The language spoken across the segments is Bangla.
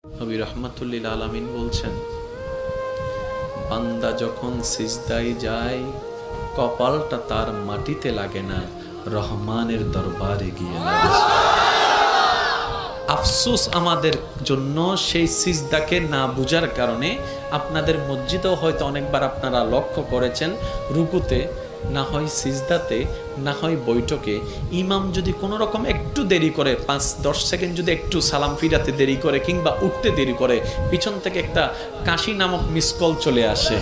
নবী রাহমাতুল্লিল আলামিন বলছেন, বান্দা যখন সিজদায় যায় কপালটা তার মাটিতে লাগে না, রহমানের দরবারে গিয়ে লাগে। আফসোস আমাদের জন্য সেই সিজদাকে না বুঝার কারণে। আপনাদের মসজিদেও হয়তো অনেকবার আপনারা লক্ষ্য করেছেন, রুকুতে না হয় সিজদাতে না হয় বৈঠকে ইমাম যদি কোনো রকম একটু দেরি করে, 5-10 সেকেন্ড যদি একটু সালাম ফিরাতে দেরি করে কিংবা উঠতে দেরি করে, পিছন থেকে একটা কাশি নামক মিসকল চলে আসে।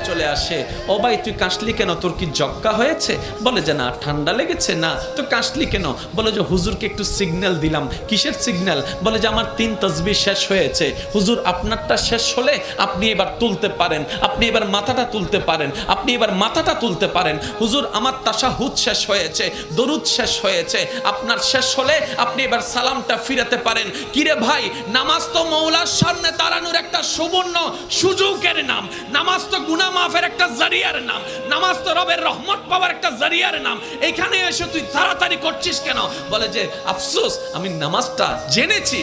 চলে আসে, ও ভাই তুই কাশলি কেন, তোর কি জক্কা হয়েছে? বলে যে না, ঠান্ডা লেগেছে। না তো কাশলি কেন? বলে যে হুজুরকে একটু সিগন্যাল দিলাম। কিসের সিগন্যাল? বলে যে আমার 3 তাসবিহ শেষ হয়েছে। হুজুর আপনারটা শেষ হলে আপনি এবার তুলতে পারেন, আপনি এবার মাথাটা তুলতে পারেন, আপনি এবার মাথাটা তুলতে পারেন। হুজুর আমার তাশাহুদ শেষ হয়েছে, দরুদ শেষ হয়েছে, আপনার শেষ হলে আপনি এবার সালামটা ফিরাতে পারেন। কিরে ভাই, নামাজ তো মওলার সামনে দাঁড়ানোর একটা সুবর্ণ সুযোগের নাম, নামাজ তো গুনাহ মাফের একটা জারিয়ার নাম, নামাজ তো রবের রহমত পাওয়ার একটা জারিয়ার নাম। এখানে এসে তুই তাড়াতাড়ি করছিস কেন? বলে যে আফসোস, আমি নামাজটা জেনেছি,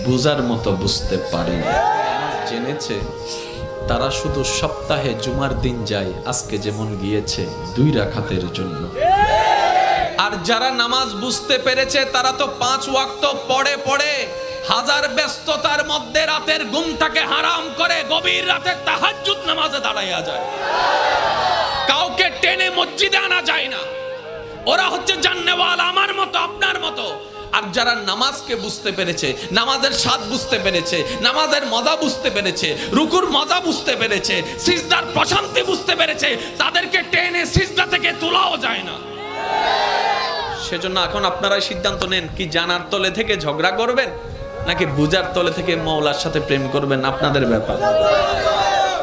বুঝার মতো বুঝতে পারিনি। জেনেছে তারা শুধু সপ্তাহে জুমার দিন যায়, আজকে যেমন গিয়েছে 2 রাকাতের জন্য। আর যারা নামাজ বুঝতে পেরেছে তারা তো 5 ওয়াক্ত পড়ে পড়ে হাজার ব্যস্ততার মধ্যে রাতের ঘুমটাকে হারাম করে গভীর রাতে তাহাজ্জুদ নামাজে দাঁড়াইয়া যায়। কাউকে টেনে মসজিদে আনা যায় না। ওরা হচ্ছে জান্নেওয়ালা, আমার মতো আপনার মতো। আর যারা নামাজকে বুঝতে পেরেছে, নামাজের স্বাদ বুঝতে পেরেছে, নামাজের মজা বুঝতে পেরেছে, রুকুর মজা বুঝতে পেরেছে, সিজদার প্রশান্তি বুঝতে পেরেছে, তাদেরকে টেনে সিজদা থেকে তোলাও যায় না। সেজন্য এখন আপনারাই সিদ্ধান্ত নেন, কি জানার তলে থেকে ঝগড়া করবেন নাকি বুঝার তলে থেকে মওলার সাথে প্রেম করবেন। আপনাদের ব্যাপার,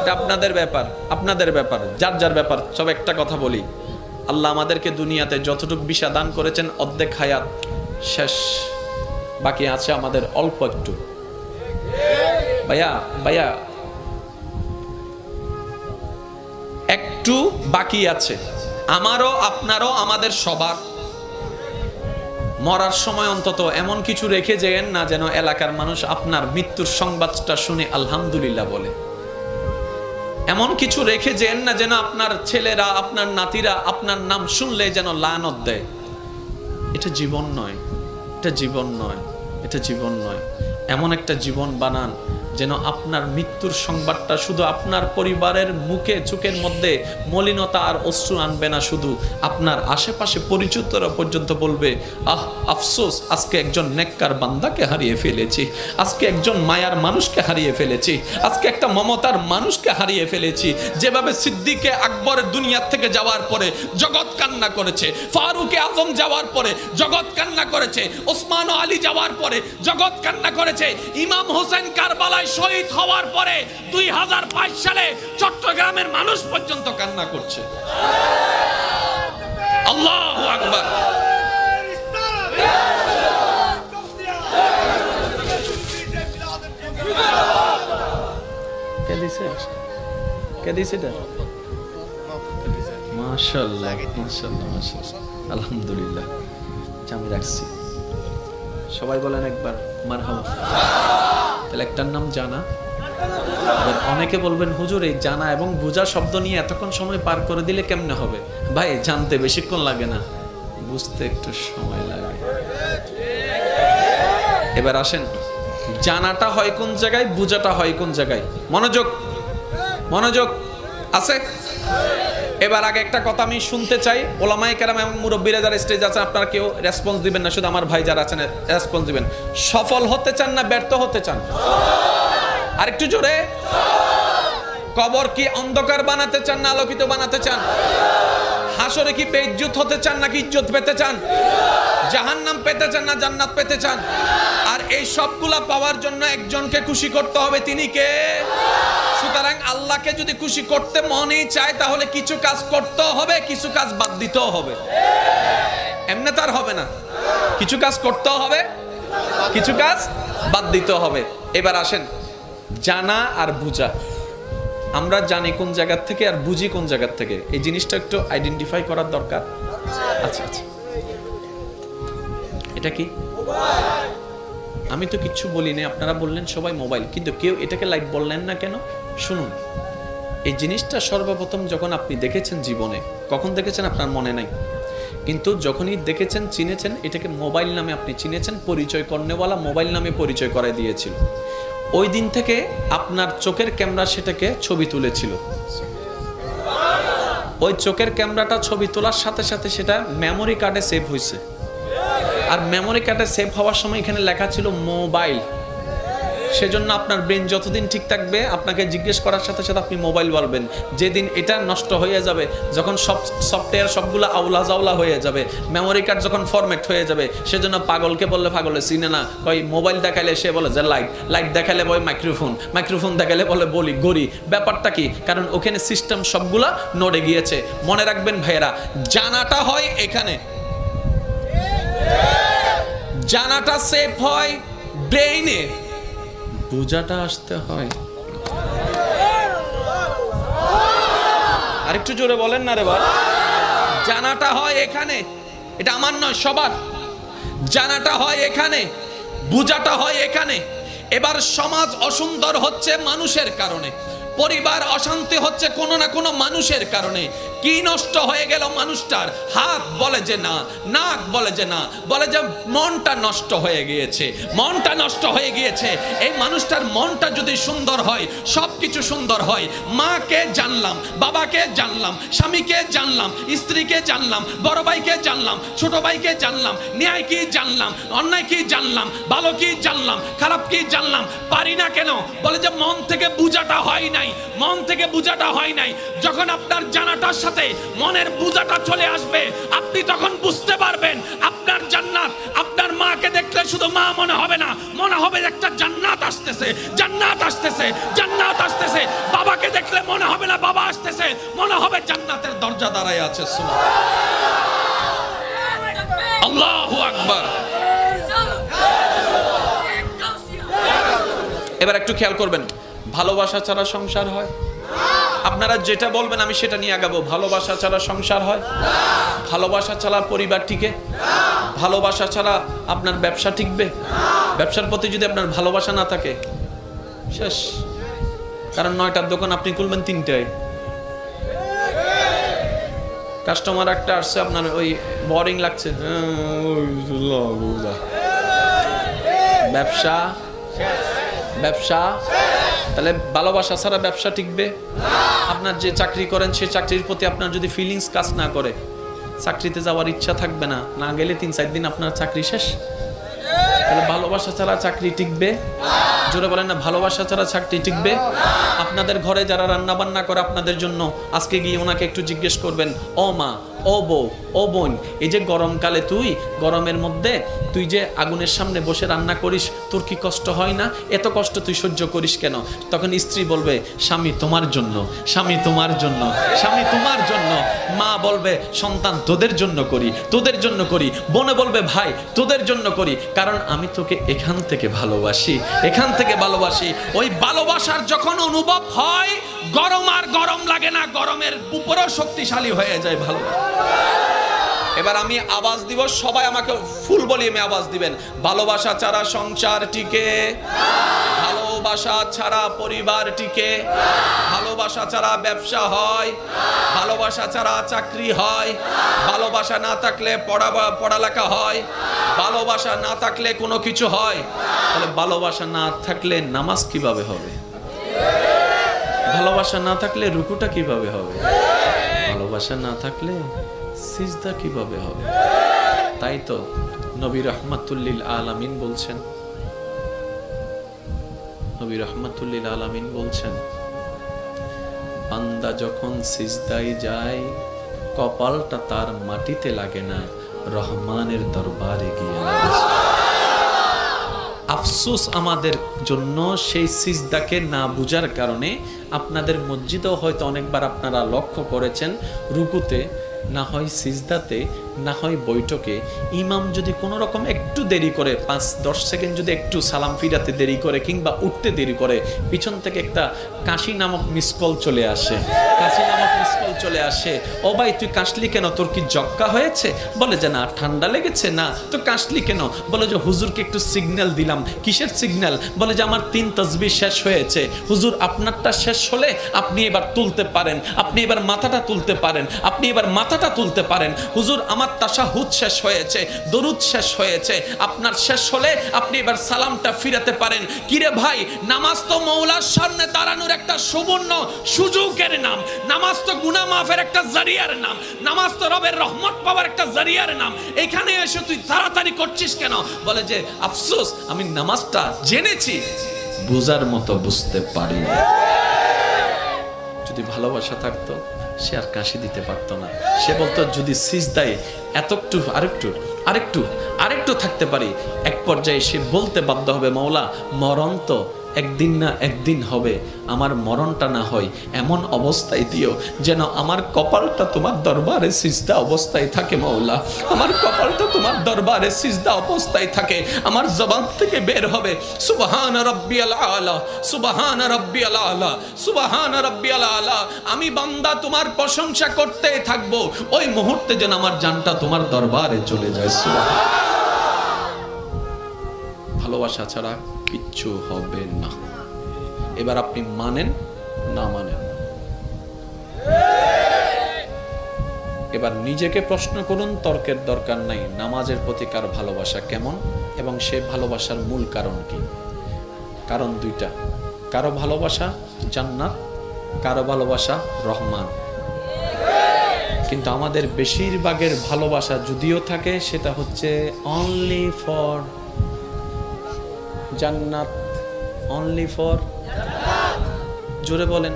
এটা আপনাদের ব্যাপার, আপনাদের ব্যাপার, যার যার ব্যাপার। সব একটা কথা বলি, আল্লাহ আমাদেরকে দুনিয়াতে যতটুকু বিশা দান করেছেন, অর্ধেক হায়াত শেষ, বাকি আছে আমাদের অল্প একটু। ভাইয়া একটু বাকি আছে, আমারও আপনারও, আমাদের সবার। মরার সময় অন্তত এমন কিছু রেখে যেন না, যেন এলাকার মানুষ আপনার মৃত্যুর সংবাদটা শুনে আলহামদুলিল্লাহ বলে। এমন কিছু রেখে যেন না, যেন আপনার ছেলেরা, আপনার নাতিরা আপনার নাম শুনলে যেন লানত দেয়। এটা জীবন নয়, এটা জীবন নয়, এটা জীবন নয়। এমন একটা জীবন বানান যেন আপনার মৃত্যুর সংবাদটা শুধু আপনার পরিবারের মুখে চোখের মধ্যে মলিনতা আর অশ্রু আনবে না, শুধু আপনার আশেপাশে পরিচিতরা পর্যন্ত বলবে, আহ আফসোস, আজকে একজন নেককার বান্দাকে হারিয়ে ফেলেছি, আজকে একজন মায়ার মানুষকে হারিয়ে ফেলেছি, আজকে একটা মমতার মানুষকে হারিয়ে ফেলেছি। যেভাবে সিদ্দিকে আকবরের দুনিয়া থেকে যাওয়ার পরে জগৎ কান্না করেছে, ফারুকে আজম যাওয়ার পরে জগৎ কান্না করেছে, ওসমান ও আলী যাওয়ার পরে জগৎ কান্না করেছে, ইমাম হোসেন কারবালায় শহীদ হওয়ার পরে 2022 সালে চট্টগ্রামের মানুষ পর্যন্ত কান্না করছে। আল্লাহু আকবার। কে দিছে এটা? মাশাআল্লাহ, মাশাআল্লাহ, মাশাআল্লাহ, আলহামদুলিল্লাহ। আমি রাখছি, সবাই বলেন একবার মারহাবা। তাহলে একটার নাম জানা। অনেকে বলবেন, হুজুর এই জানা এবং বুঝা শব্দ নিয়ে এতক্ষণ সময় পার করে দিলে কেমনে হবে? ভাই, জানতে বেশিক্ষণ লাগে না, বুঝতে একটু সময় লাগে। এবার আসেন, জানাটা হয় কোন জায়গায়, বুঝাটা হয় কোন জায়গায়। মনোযোগ, মনোযোগ আছে। এবার আগে একটা কথা আমি শুনতে চাই, ওলামায়ে কেরাম এবং মুরব্বীরা যারা স্টেজ আছে, আপনারা কেউ রেসপন্স দিবেন না, শুধু আমার ভাই যারা আছেন রেসপন্স দিবেন। সফল হতে চান না ব্যর্থ হতে চান? আরেকটু জোরে। কবর কি অন্ধকার বানাতে চান না আলোকিত বানাতে চান? হাসরে কি বেইজ্জত হতে চান নাকি ইজ্জত পেতে চান? জাহান্নাম পেতে চান না জান্নাত পেতে চান? আর এই সবগুলা পাওয়ার জন্য একজনকে খুশি করতে হবে, তিনি কে? সুতরাং আল্লাহকে যদি খুশি করতে মনেই চায়, তাহলে কিছু কাজ করতে হবে, কিছু কাজ বাদ দিতেও হবে। এমনি তার হবে না, কিছু কাজ করতে হবে, কিছু কাজ বাদ দিতে হবে। এবার আসেন, জানা আর বুঝা। আমরা জানি কোন জায়গা থেকে আর বুঝি কোন জায়গা থেকে, এই জিনিসটা একটু আইডেন্টিফাই করার দরকার। আচ্ছা আচ্ছা, এটা কি? আমি তো কিচ্ছু বলি না, আপনারা বললেন সবাই মোবাইল, কিন্তু কেউ এটাকে লাইট বললেন না কেন? শুনুন, এই জিনিসটা সর্বপ্রথম যখন আপনি দেখেছেন জীবনে, কখন দেখেছেন আপনার মনে নাই, কিন্তু যখনই দেখেছেন, চিনেছেন, এটাকে মোবাইল নামে আপনি চিনেছেন, পরিচয় করনেওয়ালা মোবাইল নামে পরিচয় করাই দিয়েছিল। ওই দিন থেকে আপনার চোখের ক্যামেরা সেটাকে ছবি তুলেছিল। ওই চোখের ক্যামেরাটা ছবি তোলার সাথে সাথে সেটা মেমোরি কার্ডে সেভ হয়েছে। আর মেমোরি কার্ডে সেভ হওয়ার সময় এখানে লেখা ছিল মোবাইল। সেজন্য আপনার ব্রেন যতদিন ঠিক থাকবে, আপনাকে জিজ্ঞেস করার সাথে সাথে আপনি মোবাইল বলবেন। যেদিন এটা নষ্ট হয়ে যাবে, যখন সব সফটওয়্যার সবগুলো আউলা জাউলা হয়ে যাবে, মেমোরি কার্ড যখন ফরম্যাট হয়ে যাবে, সেজন্য পাগলকে বললে পাগলে চিনে না, কই মোবাইল দেখাইলে সে বলে যে লাইট, লাইট দেখাইলে বলে মাইক্রোফোন, মাইক্রোফোন দেখাইলে বলে বলি গড়ি। ব্যাপারটা কি? কারণ ওখানে সিস্টেম সবগুলা নড়ে গিয়েছে। মনে রাখবেন ভাইয়েরা, জানাটা হয় এখানে, জানাটা সেভ হয় ব্রেইনে, বুঝাটা আসতে হয়। আরেকটু জোরে বলেন না রে বাবা। জানাটা হয় এখানে, এটা আমার নয়, সবার। জানাটা হয় এখানে, বুঝাটা হয় এখানে। এবার সমাজ অসুন্দর হচ্ছে মানুষের কারণে, পরিবার অশান্তি হচ্ছে কোনো না কোনো মানুষের কারণে। কি নষ্ট হয়ে গেল মানুষটার? হাত বলে যে না, নাক বলে যে না, বলে যে মনটা নষ্ট হয়ে গিয়েছে, মনটা নষ্ট হয়ে গিয়েছে। এই মানুষটার মনটা যদি সুন্দর হয়, সব কিছু সুন্দর হয়। মাকে জানলাম, বাবাকে জানলাম, স্বামীকে জানলাম, স্ত্রীকে জানলাম, বড় ভাইকে জানলাম, ছোট ভাইকে জানলাম, ন্যায় কি জানলাম, অন্যায় কি জানলাম, ভালো কি জানলাম, খারাপ কি জানলাম। পারি না কেন? বলে যে মন থেকে বুঝাটা হয় নাই, মন থেকে বুঝাটা হয় নাই। যখন আপনার জানাটার সাথে মনের বুঝাটা চলে আসবে, আপনি তখন বুঝতে পারবেন আপনার জান্নাত। আপনার মাকে দেখলে শুধু মা মনে হবে না, মনে হবে একটা জান্নাত আসতেছে, জান্নাত আসতেছে, জান্নাত আসতেছে। বাবাকে দেখলে মনে হবে না বাবা আসতেছে, মনে হবে জান্নাতের দরজা দাঁড়ায় আছে। আল্লাহু আকবার। এবার একটু খেয়াল করবেন, ভালোবাসা ছাড়া সংসার হয়? আপনারা যেটা বলবেন আমি সেটা নিয়ে আগাবো। ভালোবাসা ছাড়া সংসার হয়? ভালোবাসা ছাড়া পরিবার টিকে? ভালোবাসা ছাড়া আপনার ব্যবসা টিকবে? ব্যবসার প্রতি যদি আপনার ভালোবাসা না থাকে, শেষ। কারণ 9টার দোকান আপনি খুলবেন 3টায়, কাস্টমার একটা আসছে, আপনার ওই বোরিং লাগছে, ব্যবসা ব্যবসা। তাহলে ভালোবাসা ছাড়া ব্যবসা টিকবে? আপনার যে চাকরি করেন সেই চাকরির প্রতি আপনার যদি ফিলিংস কাজ না করে, চাকরিতে যাওয়ার ইচ্ছা থাকবে না, না গেলে 3-4 দিন আপনার চাকরি শেষ। তাহলে ভালোবাসা ছাড়া চাকরি টিকবে? জোরে বলেন না, ভালোবাসা ছাড়া চাকরি টিকবে? আপনাদের ঘরে যারা রান্না বান্না করে আপনাদের জন্য, আজকে গিয়ে ওনাকে একটু জিজ্ঞেস করবেন, ও মা, ও বউ, ও বোন, এই যে গরমকালে তুই গরমের মধ্যে তুই যে আগুনের সামনে বসে রান্না করিস, তোর কি কষ্ট হয় না? এত কষ্ট তুই সহ্য করিস কেন? তখন স্ত্রী বলবে, স্বামী তোমার জন্য, স্বামী তোমার জন্য, স্বামী তোমার জন্য। মা বলবে, সন্তান তোদের জন্য করি, তোদের জন্য করি। বোনে বলবে, ভাই তোদের জন্য করি, কারণ আমি তোকে এখান থেকে ভালোবাসি, এখান থেকে ভালোবাসি। ওই ভালোবাসার যখন অনুভব হয়, গরম আর গরম লাগে না, গরমের উপরেও শক্তিশালী হয়ে যায় ভালোবাসা। এবার আমি আওয়াজ দিব, সবাই আমাকে ফুল ভলিউমে আওয়াজ দিবেন। ভালোবাসা ছাড়া সংসার টিকে, ভালোবাসা ছাড়া পরিবার টিকে, ভালোবাসা ছাড়া ব্যবসা হয়, ভালোবাসা ছাড়া চাকরি হয়, ভালোবাসা না থাকলে পড়ালেখা হয়, ভালোবাসা না থাকলে কোনো কিছু হয়। তাহলে ভালোবাসা না থাকলে নামাজ কিভাবে হবে? ভালোবাসা না থাকলে রুকুটা কিভাবে হবে? ভালোবাসা না থাকলে সিজদা কিভাবে হবে? তাই তো নবী রাহমাতুল্লিল আলামিন বলছেন, নবী রাহমাতুল্লিল আলামিন বলছেন, বান্দা যখন সিজদায় যায়, কপালটা তার মাটিতে লাগে না, রহমানের দরবারে গিয়ে লাগে। আফসোস আমাদের জন্য সেই সিজদাকে না বুঝার কারণে। আপনাদের মসজিদেও হয়তো অনেকবার আপনারা লক্ষ্য করেছেন, রুকুতে না হয় সিজদাতে না হয় বৈঠকে ইমাম যদি কোনো রকম একটু দেরি করে 5-10 সেকেন্ড যদি একটু সালাম ফিরাতে দেরি করে কিংবা উঠতে দেরি করে, পিছন থেকে একটা কাশি নামক মিসকল চলে আসে, কাশি নামক মিসকল চলে আসে, ও ভাই তুই কাশলি কেন, তোর কি জক্কা হয়েছে? বলে যে না ঠান্ডা লেগেছে। না তো কাশলি কেন? বলে যে হুজুরকে একটু সিগন্যাল দিলাম। কিসের সিগন্যাল? বলে যে আমার 3 তাসবিহ শেষ হয়েছে। হুজুর আপনারটা শেষ হলে আপনি এবার তুলতে পারেন, আপনি এবার মাথাটা তুলতে পারেন, আপনি এবার মাথাটা তুলতে পারেন। হুজুর আমার তাশাহুদ শেষ হয়েছে, দরুদ শেষ হয়েছে, আপনার শেষ হলে আপনি এবার সালামটা ফিরাতে পারেন। কিরে ভাই, নামাজ তো মওলার সামনে দাঁড়ানোর একটা সুবর্ণ সুযোগের নাম, নামাজ তো গুনাহ মাফের একটা জারিয়ার নাম, নামাজ তো রবের রহমত পাওয়ার একটা জারিয়ার নাম। এখানে এসে তুই তাড়াতাড়ি করছিস কেন? বলে যে আফসোস, আমি নামাজটা জেনেছি, বুঝার মতো বুঝতে পারি। যদি ভালোবাসা থাকতো সে আর কাশি দিতে পারতো না। সে বলতো যদি সিজদায় এতটু আরেকটু থাকতে পারি। এক পর্যায়ে সে বলতে বাধ্য হবে, মওলা মরণ তো একদিন না একদিন হবে, আমার মরণটা না হয় এমন অবস্থায় দিও যেন আমার কপালটা তোমার দরবারে সিজদা অবস্থায় থাকে। মওলা আমার কপালটা তোমার দরবারে সিজদা অবস্থায় থাকে। আমার জবান থেকে বের হবে সুবহান রাব্বিয়াল আলা, সুবহান রাব্বিয়াল আলা, সুবহান রাব্বিয়াল আলা। আমি বান্দা তোমার প্রশংসা করতে থাকবো, ওই মুহূর্তে যেন আমার জানটা তোমার দরবারে চলে যায়। সুবহান। ভালোবাসা ছাড়া কিচ্ছু হবে না। এবার আপনি মানেন না মানেন, এবার নিজেকে প্রশ্ন করুন, তর্কের দরকার নাই। নামাজের প্রতি কার ভালোবাসা কেমন এবং সে ভালোবাসার মূল কারণ কি? কারণ দুইটা, কারো ভালোবাসা জান্নাত, কারো ভালোবাসা রহমান। কিন্তু আমাদের বেশিরভাগের ভালোবাসা যদিও থাকে সেটা হচ্ছে অনলি ফর জান্নাত, অনলি ফর, জোরে বলেন।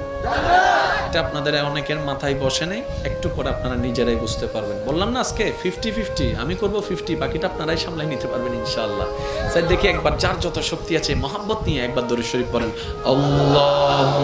এটা আপনাদের অনেকের মাথায় বসে নেই, একটু পরে আপনারা নিজেরাই বুঝতে পারবেন। বললাম না আজকে 50-50, আমি করব 50, বাকিটা আপনারাই সামলাই নিতে পারবেন ইনশাআল্লাহ। স্যার দেখি একবার যার যত শক্তি আছে মহব্বত নিয়ে একবার দরুদ শরীফ পড়েন। আল্লাহুম্মা